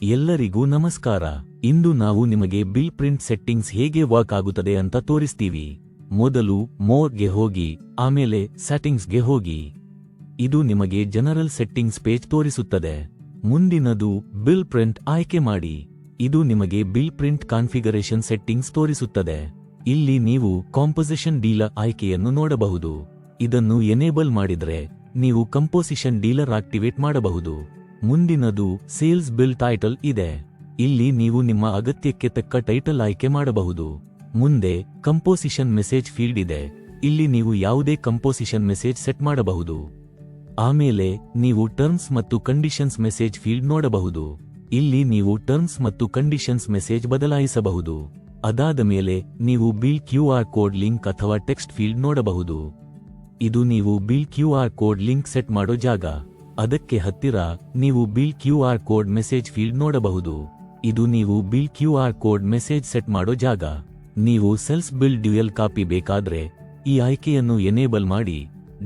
ಎಲ್ಲರಿಗೂ ನಮಸ್ಕಾರ. ಇಂದು ನಾವು ನಿಮಗೆ ಬಿಲ್ ಪ್ರಿಂಟ್ ಸೆಟ್ಟಿಂಗ್ಸ್ ಹೇಗೆ ವರ್ಕ್ ಆಗುತ್ತದೆ ಅಂತ ತೋರಿಸ್ತೀವಿ. ಮೊದಲು ಮೋಡ್ಗೆ ಹೋಗಿ, ಆಮೇಲೆ ಸೆಟ್ಟಿಂಗ್ಸ್ಗೆ ಹೋಗಿ. ಇದು ನಿಮಗೆ ಜನರಲ್ ಸೆಟ್ಟಿಂಗ್ಸ್ ಪೇಜ್ ತೋರಿಸುತ್ತದೆ. ಮುಂದಿನದು ಬಿಲ್ ಪ್ರಿಂಟ್ ಆಯ್ಕೆ ಮಾಡಿ. ಇದು ನಿಮಗೆ ಬಿಲ್ ಪ್ರಿಂಟ್ ಕಾನ್ಫಿಗರೇಷನ್ ಸೆಟ್ಟಿಂಗ್ಸ್ ತೋರಿಸುತ್ತದೆ. ಇಲ್ಲಿ ನೀವು ಕಾಂಪೋಸಿಷನ್ ಡೀಲರ್ ಆಯ್ಕೆಯನ್ನು ನೋಡಬಹುದು. ಇದನ್ನು ಎನೇಬಲ್ ಮಾಡಿದ್ರೆ ನೀವು ಕಂಪೋಸಿಷನ್ ಡೀಲರ್ ಆಕ್ಟಿವೇಟ್ ಮಾಡಬಹುದು. ಮುಂದಿನದು ಸೇಲ್ಸ್ ಬಿಲ್ ಟೈಟಲ್ ಇದೆ. ಇಲ್ಲಿ ನೀವು ನಿಮ್ಮ ಅಗತ್ಯಕ್ಕೆ ತಕ್ಕ ಟೈಟಲ್ ಆಯ್ಕೆ ಮಾಡಬಹುದು. ಮುಂದೆ ಕಂಪೋಸಿಷನ್ ಮೆಸೇಜ್ ಫೀಲ್ಡ್ ಇದೆ. ಇಲ್ಲಿ ನೀವು ಯಾವುದೇ ಕಂಪೋಸಿಷನ್ ಮೆಸೇಜ್ ಸೆಟ್ ಮಾಡಬಹುದು. ಆಮೇಲೆ ನೀವು ಟರ್ಮ್ಸ್ ಮತ್ತು ಕಂಡೀಷನ್ಸ್ ಮೆಸೇಜ್ ಫೀಲ್ಡ್ ನೋಡಬಹುದು. ಇಲ್ಲಿ ನೀವು ಟರ್ಮ್ಸ್ ಮತ್ತು ಕಂಡೀಷನ್ಸ್ ಮೆಸೇಜ್ ಬದಲಾಯಿಸಬಹುದು. ಅದಾದ ಮೇಲೆ ನೀವು ಬಿಲ್ QR ಕೋಡ್ ಲಿಂಕ್ ಅಥವಾ ಟೆಕ್ಸ್ಟ್ ಫೀಲ್ಡ್ ನೋಡಬಹುದು. ಇದು ನೀವು bill QR code link set ಮಾಡೋ ಜಾಗ. ಅದಕ್ಕೆ ಹತ್ತಿರ ನೀವು bill QR code message field ನೋಡಬಹುದು. ಇದು ನೀವು bill QR code message set ಮಾಡೋ ಜಾಗ. ನೀವು ಸೆಲ್ಸ್ ಬಿಲ್ ಡ್ಯುಯಲ್ ಕಾಪಿ ಬೇಕಾದ್ರೆ ಈ ಆಯ್ಕೆಯನ್ನು ಎನೇಬಲ್ ಮಾಡಿ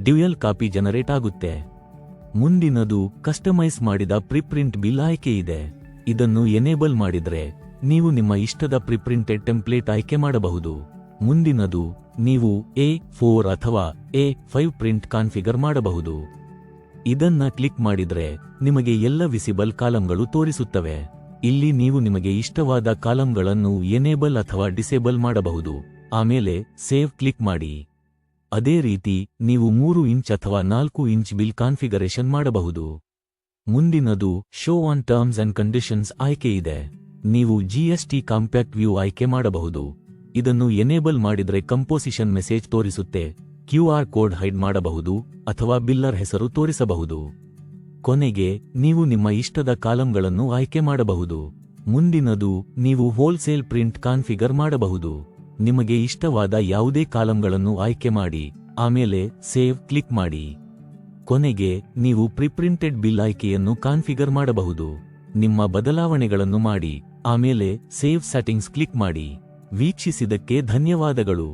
ಡ್ಯುಯಲ್ ಕಾಪಿ ಜನರೇಟ್ ಆಗುತ್ತೆ. ಮುಂದಿನದು ಕಸ್ಟಮೈಸ್ ಮಾಡಿದ ಪ್ರಿಪ್ರಿಂಟ್ ಬಿಲ್ ಆಯ್ಕೆ ಇದೆ. ಇದನ್ನು ಎನೇಬಲ್ ಮಾಡಿದ್ರೆ ನೀವು ನಿಮ್ಮ ಇಷ್ಟದ ಪ್ರಿಪ್ರಿಂಟೆಡ್ ಟೆಂಪ್ಲೇಟ್ ಆಯ್ಕೆ ಮಾಡಬಹುದು. ಮುಂದಿನದು ನೀವು A4 ಅಥವಾ A5 ಪ್ರಿಂಟ್ ಕಾನ್ಫಿಗರ್ ಮಾಡಬಹುದು. ಇದನ್ನ ಕ್ಲಿಕ್ ಮಾಡಿದ್ರೆ ನಿಮಗೆ ಎಲ್ಲ ವಿಸಿಬಲ್ ಕಾಲಂಗಳು ತೋರಿಸುತ್ತವೆ. ಇಲ್ಲಿ ನೀವು ನಿಮಗೆ ಇಷ್ಟವಾದ ಕಾಲಂಗಳನ್ನು ಎನೇಬಲ್ ಅಥವಾ ಡಿಸೇಬಲ್ ಮಾಡಬಹುದು. ಆಮೇಲೆ ಸೇವ್ ಕ್ಲಿಕ್ ಮಾಡಿ. ಅದೇ ರೀತಿ ನೀವು 3 ಇಂಚ್ ಅಥವಾ 4 ಇಂಚ್ ಬಿಲ್ ಕಾನ್ಫಿಗರೇಷನ್ ಮಾಡಬಹುದು. ಮುಂದಿನದು show on terms and conditions ಆಯ್ಕೆ ಇದೆ. ನೀವು GST ಕಾಂಪ್ಯಾಕ್ಟ್ ವ್ಯೂ ಆಯ್ಕೆ ಮಾಡಬಹುದು. ಇದನ್ನು ಎನೇಬಲ್ ಮಾಡಿದ್ರೆ ಕಂಪೋಸಿಷನ್ ಮೆಸೇಜ್ ತೋರಿಸುತ್ತೆ. QR ಕೋಡ್ ಹೈಡ್ ಮಾಡಬಹುದು ಅಥವಾ ಬಿಲ್ಲರ್ ಹೆಸರು ತೋರಿಸಬಹುದು. ಕೊನೆಗೆ ನೀವು ನಿಮ್ಮ ಇಷ್ಟದ ಕಾಲಂಗಳನ್ನು ಆಯ್ಕೆ ಮಾಡಬಹುದು. ಮುಂದಿನದು ನೀವು ಹೋಲ್ಸೇಲ್ ಪ್ರಿಂಟ್ ಕಾನ್ಫಿಗರ್ ಮಾಡಬಹುದು. ನಿಮಗೆ ಇಷ್ಟವಾದ ಯಾವುದೇ ಕಾಲಂಗಳನ್ನು ಆಯ್ಕೆ ಮಾಡಿ, ಆಮೇಲೆ ಸೇವ್ ಕ್ಲಿಕ್ ಮಾಡಿ. ಕೊನೆಗೆ ನೀವು ಪ್ರಿಪ್ರಿಂಟೆಡ್ ಬಿಲ್ ಆಯ್ಕೆಯನ್ನು ಕಾನ್ಫಿಗರ್ ಮಾಡಬಹುದು. ನಿಮ್ಮ ಬದಲಾವಣೆಗಳನ್ನು ಮಾಡಿ, ಆಮೇಲೆ ಸೇವ್ ಸೆಟ್ಟಿಂಗ್ಸ್ ಕ್ಲಿಕ್ ಮಾಡಿ. ವೀಕ್ಷಿಸಿದ್ದಕ್ಕೆ ಧನ್ಯವಾದಗಳು.